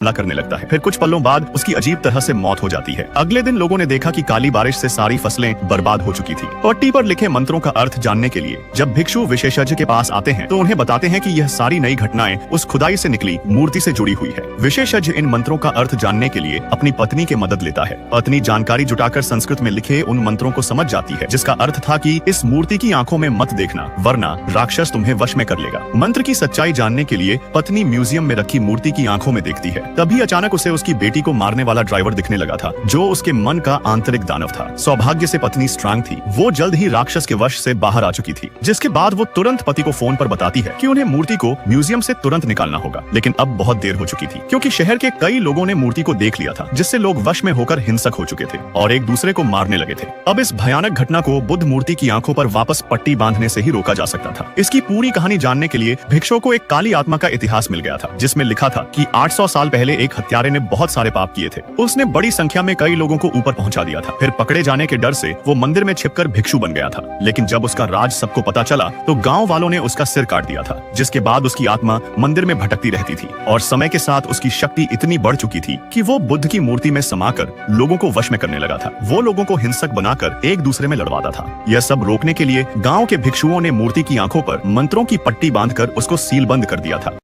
हमला करने लगता है। फिर कुछ पलों बाद उसकी अजीब तरह से मौत हो जाती है। अगले दिन लोगों ने देखा कि काली बारिश से सारी फसलें बर्बाद हो चुकी थी। पट्टी पर लिखे मंत्रों का अर्थ जानने के लिए जब भिक्षु विशेषज्ञ के पास आते हैं तो उन्हें बताते हैं कि यह सारी नई घटनाएं उस खुदाई से निकली मूर्ति से जुड़ी हुई है। विशेषज्ञ इन मंत्रों का अर्थ जानने के लिए अपनी पत्नी की मदद लेता है। पत्नी जानकारी जुटाकर संस्कृत में लिखे उन मंत्रों को समझ जाती है, जिसका अर्थ था कि इस मूर्ति की आंखों में मत देखना, वरना राक्षस तुम्हें वश में कर लेगा। मंत्र की सच्चाई जानने के लिए पत्नी म्यूजियम में रखी मूर्ति की आंखों में देखती है। तभी अचानक उसे उसकी बेटी को मारने वाला ड्राइवर दिखने लगा था, जो उसके मन का आंतरिक दानव था। सौभाग्य से पत्नी स्ट्रांग थी, वो जल्द ही राक्षस के वश से बाहर आ चुकी थी, जिसके बाद वो तुरंत पति को फोन पर बताती है कि उन्हें मूर्ति को म्यूजियम से तुरंत निकालना होगा। लेकिन अब बहुत देर हो चुकी थी, क्योंकि शहर के कई लोगों ने मूर्ति को देख लिया था, जिससे लोग वश में होकर हिंसक हो चुके थे और एक दूसरे को मारने लगे थे। अब इस भयानक घटना को बुद्ध मूर्ति की आंखों पर वापस पट्टी बांधने से ही रोका जा सकता था। इसकी पूरी कहानी जानने के लिए भिक्षुओं को एक काली आत्मा का इतिहास मिल गया था, जिसमें लिखा था कि 800 साल पहले एक हत्यारे ने बहुत सारे पाप किए थे। उसने बड़ी संख्या में कई लोगों को ऊपर पहुंचा दिया था। फिर पकड़े जाने के डर से वो मंदिर में छिपकर भिक्षु बन गया था। लेकिन जब उसका राज सबको पता चला तो गांव वालों ने उसका सिर काट दिया था, जिसके बाद उसकी आत्मा मंदिर में भटकती रहती थी और समय के साथ उसकी शक्ति इतनी बढ़ चुकी थी कि वो बुद्ध की मूर्ति में समाकर लोगों को वश में करने लगा था। वो लोगों को हिंसक बनाकर एक दूसरे में लड़वाता था। यह सब रोकने के लिए गांव के भिक्षुओं ने मूर्ति की आंखों पर मंत्रों की पट्टी बांधकर उसको सील बंद कर दिया था।